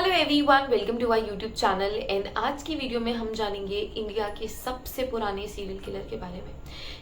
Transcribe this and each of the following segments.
Hello everyone, welcome to our YouTube channel. And आज की video में हम जानेंगे इंडिया के सबसे पुराने सीरियल किलर के बारे में।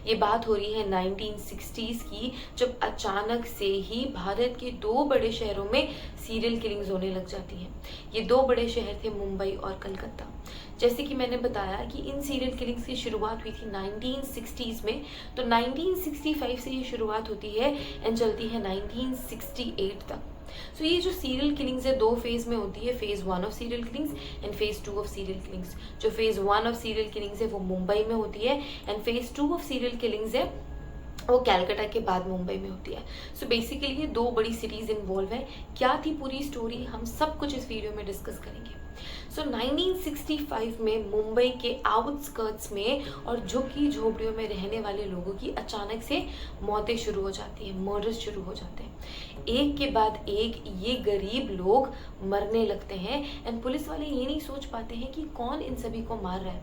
ये बात हो रही है 1960s की, जब अचानक से ही भारत के दो बड़े शहरों में सीरियल किलिंग्स होने लग जाती हैं। ये दो बड़े शहर थे मुंबई और कलकत्ता। जैसे कि मैंने बताया कि इन सीरियल किलिंग्स की शुरुआत हुई थी 1960s में, तो 1965 से ये शुरुआत होती है एंड चलती है 1968 तक। सो ये जो सीरियल किलिंग्स है दो फेज में होती है, phase 1 of serial killings and phase 2 of serial killings. जो फेज 1 ऑफ सीरियल किलिंग्स है वो मुंबई में होती है and phase 2 of serial killings है वो कैलकाटा के बाद मुंबई में होती है। सो बेसिकली ये दो बड़ी सिटीज इन्वॉल्व है। क्या थी पूरी स्टोरी, हम सब कुछ इस वीडियो में डिस्कस करेंगे। सो 1965 में मुंबई के आउटस्कर्ट्स में और झुग्गी झोपड़ियों में रहने वाले लोगों की अचानक से मौतें शुरू हो जाती हैं, मर्डर्स शुरू हो जाते हैं। एक के बाद एक ये गरीब लोग मरने लगते हैं एंड पुलिस वाले ये नहीं सोच पाते हैं कि कौन इन सभी को मार रहा है।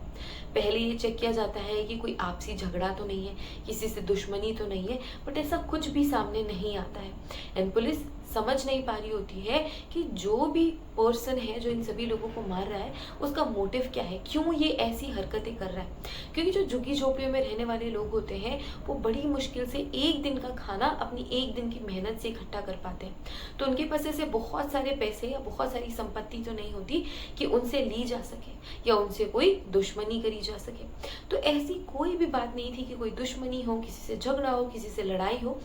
पहले ये चेक किया जाता है कि कोई आपसी झगड़ा तो नहीं है, किसी से दुश्मनी तो नहीं है, बट ऐसा कुछ भी सामने नहीं आता है। एंड पुलिस समझ नहीं पा रही होती है कि जो भी पर्सन है जो इन सभी लोगों को मार रहा है उसका मोटिव क्या है, क्यों ये ऐसी हरकतें कर रहा है। क्योंकि जो झुग्गी झोपड़ियों में रहने वाले लोग होते हैं वो बड़ी मुश्किल से एक दिन का खाना अपनी एक दिन की मेहनत से इकट्ठा कर पाते हैं। तो उनके पास ऐसे बहुत सारे पैसे या बहुत सारी संपत्ति तो नहीं होती कि उनसे ली जा सके या उनसे कोई दुश्मनी करी जा सके। तो ऐसी कोई भी बात नहीं थी कि कोई दुश्मनी हो, किसी से झगड़ा हो, किसी से लड़ाई हो,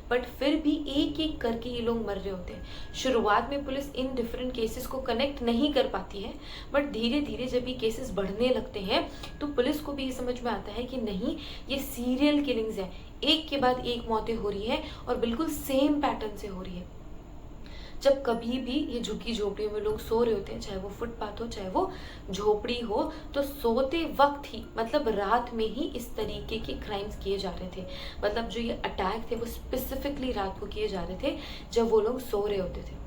बट फिर भी एक एक करके ये लोग मर रहे होते हैं। शुरुआत में पुलिस इन डिफरेंट केसेस को कनेक्ट नहीं कर पाती है, बट धीरे धीरे जब ये केसेस बढ़ने लगते हैं तो पुलिस को भी ये समझ में आता है कि नहीं, ये सीरियल किलिंग्स है, एक के बाद एक मौतें हो रही है और बिल्कुल सेम पैटर्न से हो रही है। जब कभी भी ये झुग्गी झोपड़ियों में लोग सो रहे होते हैं, चाहे वो फुटपाथ हो चाहे वो झोपड़ी हो, तो सोते वक्त ही मतलब रात में ही इस तरीके के क्राइम्स किए जा रहे थे। मतलब जो ये अटैक थे वो स्पेसिफिकली रात को किए जा रहे थे जब वो लोग सो रहे होते थे।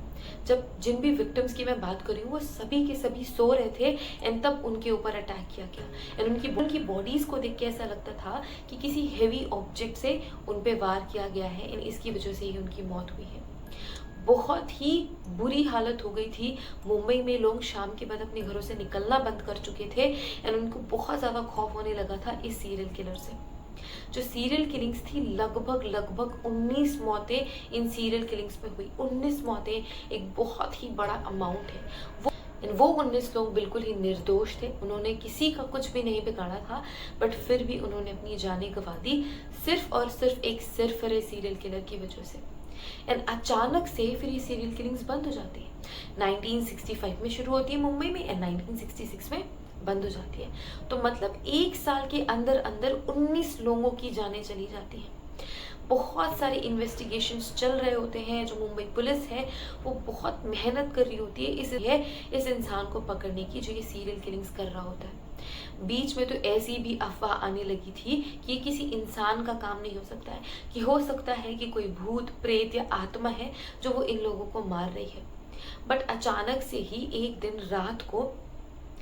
जब जिन भी विक्टिम्स की मैं बात कर रही हूँ वो सभी के सभी सो रहे थे एंड तब उनके ऊपर अटैक किया गया एंड उनकी बॉडीज को देख के ऐसा लगता था कि किसी हेवी ऑब्जेक्ट से उन पे वार किया गया है एंड इसकी वजह से ही उनकी मौत हुई है। बहुत ही बुरी हालत हो गई थी। मुंबई में लोग शाम के बाद अपने घरों से निकलना बंद कर चुके थे एंड उनको बहुत ज़्यादा खौफ होने लगा था इस सीरियल किलर से। जो सीरियल किलिंग्स थी लगभग 19 मौतें इन सीरियल किलिंग्स में हुई। 19 मौतें एक बहुत ही बड़ा अमाउंट है। वो 19 लोग बिल्कुल ही निर्दोष थे, उन्होंने किसी का कुछ भी नहीं बिगाड़ा था, बट फिर भी उन्होंने अपनी जानें गंवा दी सिर्फ और सिर्फ एक सिरफिरे सीरियल किलर की वजह से। एंड अचानक से फिर ये सीरियल किलिंग्स बंद हो जाती है। 1965 में शुरू होती है मुंबई में एंड 1966 में बंद हो जाती है। तो मतलब एक साल के अंदर अंदर 19 लोगों की जानें चली जाती हैं। बहुत सारे इन्वेस्टिगेशंस चल रहे होते हैं। जो मुंबई पुलिस है वो बहुत मेहनत कर रही होती है इस इंसान को पकड़ने की जो ये सीरियल किलिंग्स कर रहा होता है। बीच में तो ऐसी भी अफवाह आने लगी थी कि ये किसी इंसान का काम नहीं हो सकता है, कि हो सकता है कि कोई भूत प्रेत या आत्मा है जो वो इन लोगों को मार रही है। बट अचानक से ही एक दिन रात को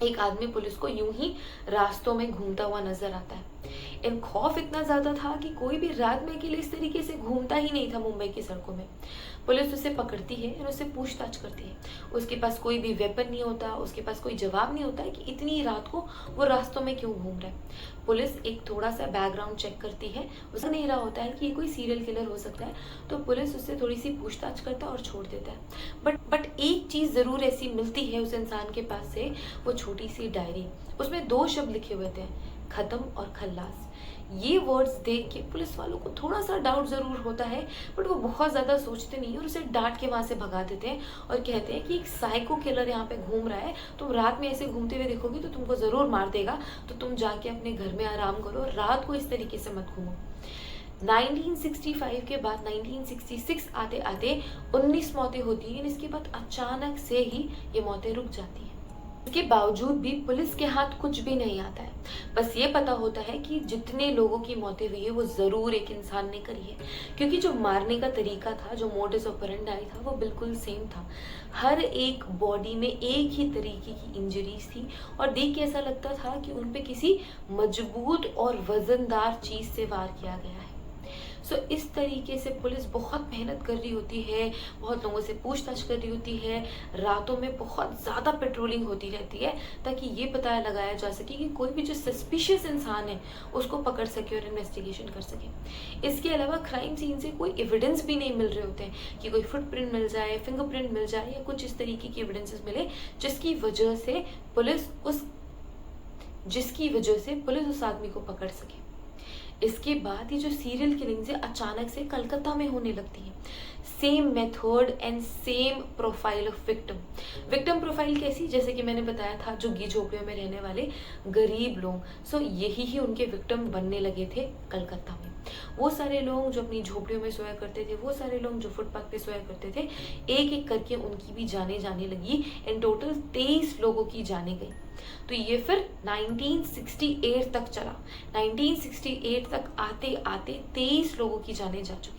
एक आदमी पुलिस को यूं ही रास्तों में घूमता हुआ नजर आता है। इन खौफ इतना ज्यादा था कि कोई भी रात में अकेले इस तरीके से घूमता ही नहीं था मुंबई की सड़कों में। पुलिस उसे पकड़ती है और उससे पूछताछ करती है। उसके पास कोई भी वेपन नहीं होता, उसके पास कोई जवाब नहीं होता है कि इतनी रात को वो रास्तों में क्यों घूम रहा है। पुलिस एक थोड़ा सा बैकग्राउंड चेक करती है, उसे नहीं रहा होता है कि ये कोई सीरियल किलर हो सकता है, तो पुलिस उससे थोड़ी सी पूछताछ करता है और छोड़ देता है। बट एक चीज जरूर ऐसी मिलती है उस इंसान के पास से, वो छोटी सी डायरी। उसमें 2 शब्द लिखे हुए थे, खत्म और खल्लास। ये वर्ड्स देख के पुलिस वालों को थोड़ा सा डाउट जरूर होता है, बट वो बहुत ज्यादा सोचते नहीं और उसे डांट के वहां से भगा देते हैं और कहते हैं कि एक साइको किलर यहाँ पे घूम रहा है, तुम रात में ऐसे घूमते हुए देखोगे तो तुमको जरूर मार देगा, तो तुम जाके अपने घर में आराम करो, रात को इस तरीके से मत घूमो। 1965 के बाद 1966 आते आते 19 मौतें होती हैं। इसके बाद अचानक से ही ये मौतें रुक जाती हैं। इसके बावजूद भी पुलिस के हाथ कुछ भी नहीं आता है। बस ये पता होता है कि जितने लोगों की मौतें हुई है वो जरूर एक इंसान ने करी है, क्योंकि जो मारने का तरीका था, जो मोडस ऑपरेंडी था, वो बिल्कुल सेम था। हर एक बॉडी में एक ही तरीके की इंजरीज थी और देख के ऐसा लगता था कि उन पे किसी मजबूत और वजनदार चीज से वार किया गया है। सो इस तरीके से पुलिस बहुत मेहनत कर रही होती है, बहुत लोगों से पूछताछ कर रही होती है, रातों में बहुत ज़्यादा पेट्रोलिंग होती रहती है ताकि ये पता लगाया जा सके कि कोई भी जो सस्पिशियस इंसान है उसको पकड़ सके और इन्वेस्टिगेशन कर सके। इसके अलावा क्राइम सीन से कोई एविडेंस भी नहीं मिल रहे होते हैं कि कोई फुटप्रिंट मिल जाए, फिंगरप्रिंट मिल जाए या कुछ इस तरीके की एविडेंसेस मिले जिसकी वजह से पुलिस उस आदमी को पकड़ सके। इसके बाद ये जो सीरियल किलिंग्स है अचानक से कलकत्ता में होने लगती है। Same method and same profile of victim profile कैसी, जैसे कि मैंने बताया था, जो झोपड़ियों में रहने वाले गरीब लोग, सो यही ही उनके विक्टिम बनने लगे थे कलकत्ता में। वो सारे लोग जो अपनी झोपड़ियों में सोया करते थे, वो सारे लोग जो फुटपाथ पे सोया करते थे, एक एक करके उनकी भी जाने जाने लगी एंड टोटल 23 लोगों की जाने गई। तो ये फिर 1968 तक चला। 1968 तक आते आते 23 लोगों की जानें जा चुकी थी।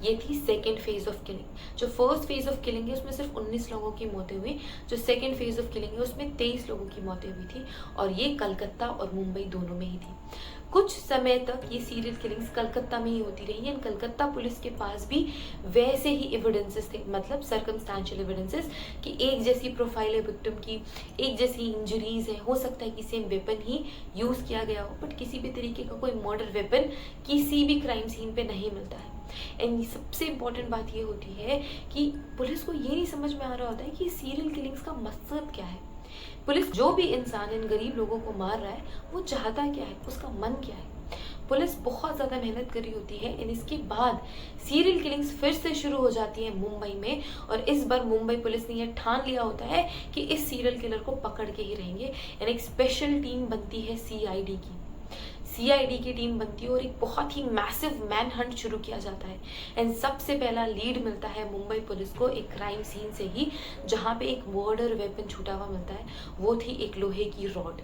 ये थी सेकेंड फेज ऑफ किलिंग। जो फर्स्ट फेज ऑफ किलिंग है उसमें सिर्फ 19 लोगों की मौतें हुई, जो सेकेंड फेज ऑफ किलिंग है उसमें 23 लोगों की मौतें हुई थी और ये कलकत्ता और मुंबई दोनों में ही थी। कुछ समय तक ये सीरियल किलिंग्स कलकत्ता में ही होती रही एंड कलकत्ता पुलिस के पास भी वैसे ही एविडेंसेस थे, मतलब सर्कमस्टेंशियल एविडेंसेस कि एक जैसी प्रोफाइल है विक्टिम की, एक जैसी इंजरीज है, हो सकता है कि सेम वेपन ही यूज किया गया हो, बट किसी भी तरीके का कोई मर्डर वेपन किसी भी क्राइम सीन पे नहीं मिलता है। एंड सबसे इम्पोर्टेंट बात ये होती है कि पुलिस को ये नहीं समझ में आ रहा होता है कि सीरियल किलिंग्स का मकसद क्या है। पुलिस जो भी इंसान इन गरीब लोगों को मार रहा है वो चाहता क्या है, उसका मन क्या है। पुलिस बहुत ज़्यादा मेहनत करी होती है एंड इसके बाद सीरियल किलिंग्स फिर से शुरू हो जाती है मुंबई में और इस बार मुंबई पुलिस ने यह ठान लिया होता है कि इस सीरियल किलर को पकड़ के ही रहेंगे एंड एक स्पेशल टीम बनती है सीआईडी की टीम बनती है और एक बहुत ही मैसिव मैन हंट शुरू किया जाता है एंड सबसे पहला लीड मिलता है मुंबई पुलिस को एक क्राइम सीन से ही, जहाँ पे एक मर्डर वेपन छूटा हुआ मिलता है। वो थी एक लोहे की रॉड।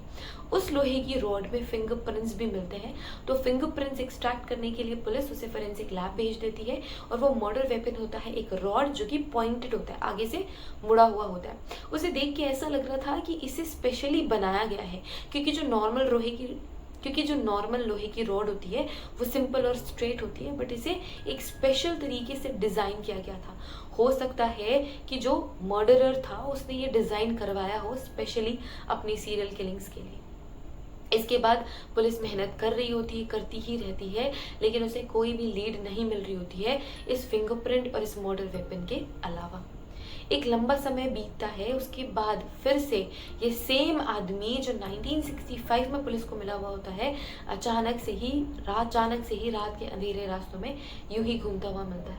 उस लोहे की रॉड में फिंगरप्रिंट्स भी मिलते हैं, तो फिंगरप्रिंट्स एक्सट्रैक्ट करने के लिए पुलिस उसे फोरेंसिक लैब भेज देती है और वो मर्डर वेपन होता है एक रॉड जो कि पॉइंटेड होता है, आगे से मुड़ा हुआ होता है। उसे देख के ऐसा लग रहा था कि इसे स्पेशली बनाया गया है क्योंकि जो नॉर्मल लोहे की रॉड होती है वो सिंपल और स्ट्रेट होती है, बट इसे एक स्पेशल तरीके से डिज़ाइन किया गया था। हो सकता है कि जो मर्डरर था उसने ये डिज़ाइन करवाया हो स्पेशली अपनी सीरियल किलिंग्स के लिए। इसके बाद पुलिस मेहनत कर रही होती है, करती ही रहती है, लेकिन उसे कोई भी लीड नहीं मिल रही होती है इस फिंगरप्रिंट और इस मर्डर वेपन के अलावा। एक लंबा समय बीतता है, उसके बाद फिर से ये सेम आदमी जो 1965 में पुलिस को मिला हुआ होता है अचानक से ही रात के अंधेरे रास्तों में यूं ही घूमता हुआ मिलता है।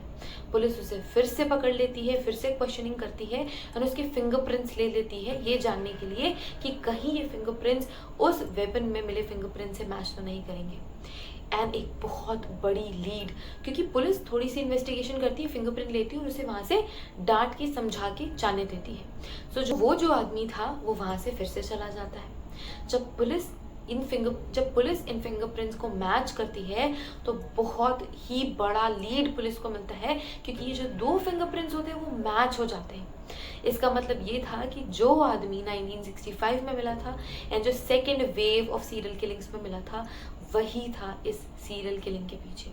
पुलिस उसे फिर से पकड़ लेती है, फिर से क्वेश्चनिंग करती है और उसके फिंगरप्रिंट्स ले लेती है ये जानने के लिए कि कहीं ये फिंगरप्रिंट्स उस वेपन में मिले फिंगरप्रिंट से मैच तो नहीं करेंगे। एंड एक बहुत बड़ी लीड, क्योंकि पुलिस थोड़ी सी इन्वेस्टिगेशन करती है, फिंगरप्रिंट लेती है और उसे वहाँ से डांट के समझा के जाने देती है। सो जो आदमी था वो वहाँ से फिर से चला जाता है। जब पुलिस इन फिंगरप्रिंट्स को मैच करती है तो बहुत ही बड़ा लीड पुलिस को मिलता है, क्योंकि ये जो 2 फिंगरप्रिंट्स होते हैं वो मैच हो जाते हैं। इसका मतलब ये था कि जो आदमी 1965 में मिला था एंड जो second wave of serial killings में मिला था वही था इस सीरियल किलिंग के पीछे,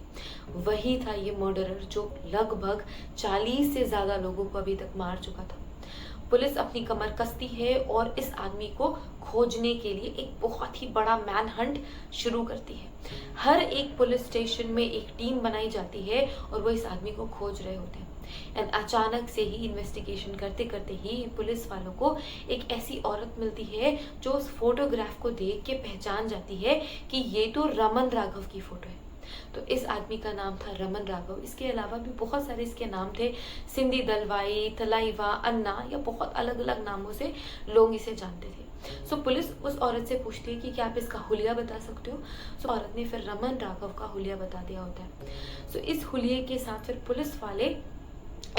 वही था ये मर्डरर जो लगभग 40 से ज़्यादा लोगों को अभी तक मार चुका था। पुलिस अपनी कमर कसती है और इस आदमी को खोजने के लिए एक बहुत ही बड़ा मैन हंट शुरू करती है। हर एक पुलिस स्टेशन में एक टीम बनाई जाती है और वो इस आदमी को खोज रहे होते हैं। एंड अचानक से ही इन्वेस्टिगेशन करते करते ही पुलिस वालों को एक ऐसी औरत मिलती है जो उस फोटोग्राफ को देख के पहचान जाती है कि ये तो रमन राघव की फोटो है। तो इस आदमी का नाम था रमन राघव। इसके अलावा भी बहुत सारे इसके नाम थे, सिंधी दलवाई, तलाईवा, अन्ना, या बहुत अलग अलग नामों से लोग इसे जानते थे। सो पुलिस उस औरत से पूछती है कि क्या आप इसका हुलिया बता सकते हो। सो औरत ने फिर रमन राघव का हुलिया बता दिया होता है। सो इस हुलिये के साथ फिर पुलिस वाले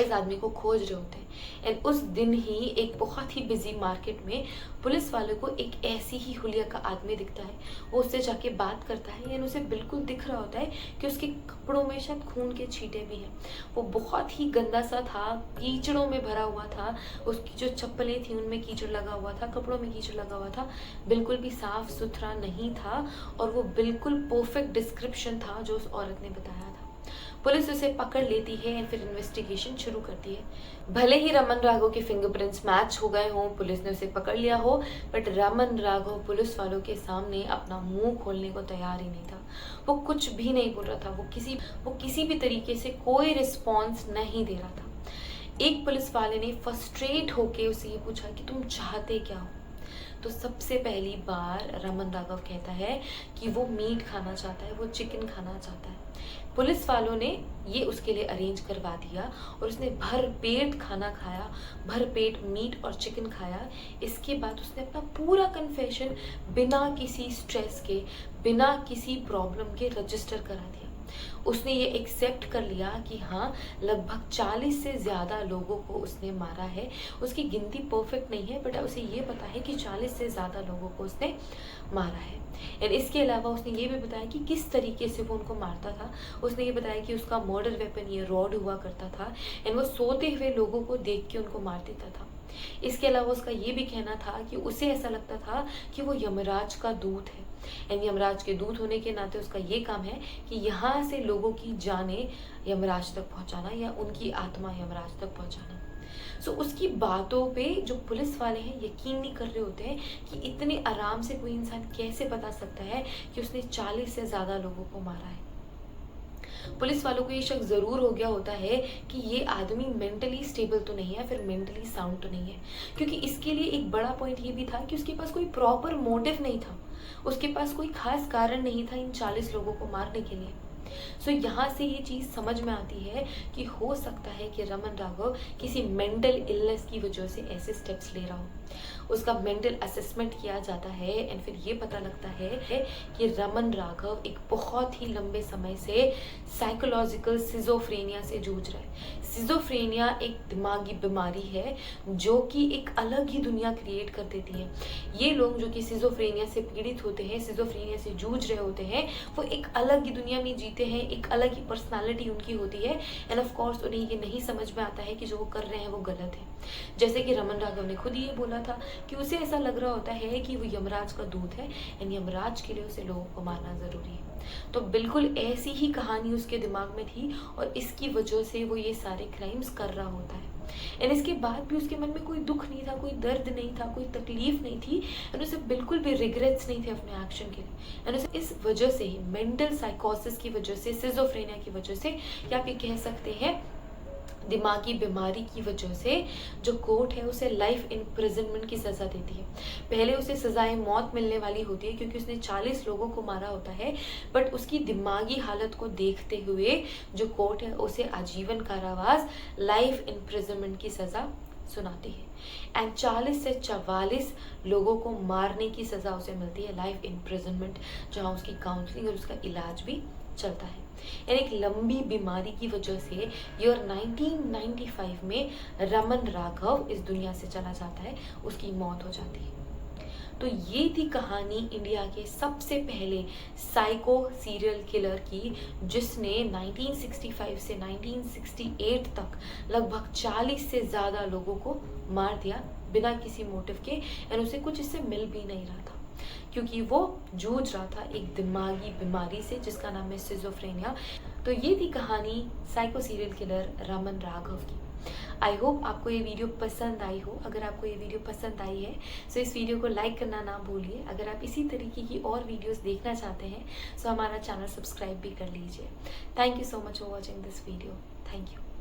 इस आदमी को खोज रहे होते हैं। एंड उस दिन ही एक बहुत ही बिजी मार्केट में पुलिस वालों को एक ऐसी ही हुलिया का आदमी दिखता है। वो उससे जाके बात करता है एंड उसे बिल्कुल दिख रहा होता है कि उसके कपड़ों में शायद खून के छींटे भी हैं। वो बहुत ही गंदा सा था, कीचड़ों में भरा हुआ था, उसकी जो चप्पलें थी उनमें कीचड़ लगा हुआ था, कपड़ों में कीचड़ लगा हुआ था, बिल्कुल भी साफ सुथरा नहीं था और वो बिल्कुल परफेक्ट डिस्क्रिप्शन था जो उस औरत ने बताया था। पुलिस उसे पकड़ लेती है और फिर इन्वेस्टिगेशन शुरू करती है। भले ही रमन राघव के फिंगरप्रिंट्स मैच हो गए हों, पुलिस ने उसे पकड़ लिया हो, बट रमन राघव पुलिस वालों के सामने अपना मुंह खोलने को तैयार ही नहीं था। वो कुछ भी नहीं बोल रहा था, वो किसी भी तरीके से कोई रिस्पॉन्स नहीं दे रहा था। एक पुलिस वाले ने फ्रस्ट्रेट होके उसे ये पूछा कि तुम चाहते क्या हो? तो सबसे पहली बार रमन राघव कहता है कि वो मीट खाना चाहता है, वो चिकन खाना चाहता है। पुलिस वालों ने ये उसके लिए अरेंज करवा दिया और उसने भर पेट खाना खाया, भर पेट मीट और चिकन खाया। इसके बाद उसने अपना पूरा कन्फेशन बिना किसी स्ट्रेस के, बिना किसी प्रॉब्लम के रजिस्टर करा दिया। उसने ये एक्सेप्ट कर लिया कि हाँ, लगभग 40 से ज़्यादा लोगों को उसने मारा है। उसकी गिनती परफेक्ट नहीं है, बट उसे ये पता है कि 40 से ज़्यादा लोगों को उसने मारा है। एंड इसके अलावा उसने ये भी बताया कि किस तरीके से वो उनको मारता था। उसने ये बताया कि उसका मर्डर वेपन ये रॉड हुआ करता था एंड वो सोते हुए लोगों को देख के उनको मार देता था। इसके अलावा उसका ये भी कहना था कि उसे ऐसा लगता था कि वो यमराज का दूत है एंड यमराज के दूत होने के नाते उसका ये काम है कि यहाँ से लोगों की जानें यमराज तक पहुँचाना या उनकी आत्मा यमराज तक पहुँचाना। सो उसकी बातों पे जो पुलिस वाले हैं यकीन नहीं कर रहे होते हैं कि इतने आराम से कोई इंसान कैसे बता सकता है कि उसने 40 से ज़्यादा लोगों को मारा है। पुलिस वालों को ये शक ज़रूर हो गया होता है कि ये आदमी मेंटली स्टेबल तो नहीं है, फिर मेंटली साउंड तो नहीं है, क्योंकि इसके लिए एक बड़ा पॉइंट ये भी था कि उसके पास कोई प्रॉपर मोटिव नहीं था, उसके पास कोई खास कारण नहीं था इन 40 लोगों को मारने के लिए। सो यहाँ से ये चीज़ समझ में आती है कि हो सकता है कि रमन राघव किसी मेंटल इलनेस की वजह से ऐसे स्टेप्स ले रहा हो। उसका मेंटल असेसमेंट किया जाता है एंड फिर ये पता लगता है कि रमन राघव एक बहुत ही लंबे समय से साइकोलॉजिकल सिजोफ्रेनिया से जूझ रहा है। सिजोफ्रेनिया एक दिमागी बीमारी है जो कि एक अलग ही दुनिया क्रिएट कर देती है। ये लोग जो कि सिजोफ्रेनिया से पीड़ित होते हैं, सिजोफ्रेनिया से जूझ रहे होते हैं, वो एक अलग ही दुनिया में जीते हैं, एक अलग ही पर्सनालिटी उनकी होती है एंड ऑफ कोर्स उन्हें ये नहीं समझ में आता है कि जो वो कर रहे हैं वो गलत है। जैसे कि रमन राघव ने खुद ये बोला था कि उसे ऐसा लग रहा होता है कि वो यमराज का दूत है एंड यमराज के लिए उसे लोगों को मारना ज़रूरी है। तो बिल्कुल ऐसी ही कहानी उसके दिमाग में थी और इसकी वजह से वो ये सारे क्राइम्स कर रहा होता है। एंड इसके बाद भी उसके मन में कोई दुख नहीं था, कोई दर्द नहीं था, कोई तकलीफ नहीं थी एंड उसे बिल्कुल भी रिग्रेट्स नहीं थे अपने एक्शन के लिए। एंड उसे इस वजह से ही, मेंटल साइकोसिस की वजह से, सिजोफ्रेनिया की वजह से, या आप ये कह सकते हैं दिमागी बीमारी की वजह से, जो कोर्ट है उसे लाइफ इम्प्रिजनमेंट की सज़ा देती है। पहले उसे सज़ाए मौत मिलने वाली होती है क्योंकि उसने 40 लोगों को मारा होता है, बट उसकी दिमागी हालत को देखते हुए जो कोर्ट है उसे आजीवन कारावास, लाइफ इम्प्रिजनमेंट की सज़ा सुनाती है। एंड 40 से 44 लोगों को मारने की सज़ा उसे मिलती है, लाइफ इम्प्रिजनमेंट, जहाँ उसकी काउंसलिंग और उसका इलाज भी चलता है। यानी एक लंबी बीमारी की वजह से ईयर 1995 में रमन राघव इस दुनिया से चला जाता है, उसकी मौत हो जाती है। तो ये थी कहानी इंडिया के सबसे पहले साइको सीरियल किलर की, जिसने 1965 से 1968 तक लगभग 40 से ज़्यादा लोगों को मार दिया बिना किसी मोटिव के एंड उसे कुछ इससे मिल भी नहीं रहा था क्योंकि वो जूझ रहा था एक दिमागी बीमारी से जिसका नाम है सिजोफ्रेनिया। तो ये थी कहानी psycho serial killer Raman Raghav की। आई होप आपको ये वीडियो पसंद आई हो। अगर आपको ये वीडियो पसंद आई है तो इस वीडियो को लाइक करना ना भूलिए। अगर आप इसी तरीके की और वीडियोस देखना चाहते हैं तो हमारा चैनल सब्सक्राइब भी कर लीजिए। Thank you so much for watching this video. Thank you.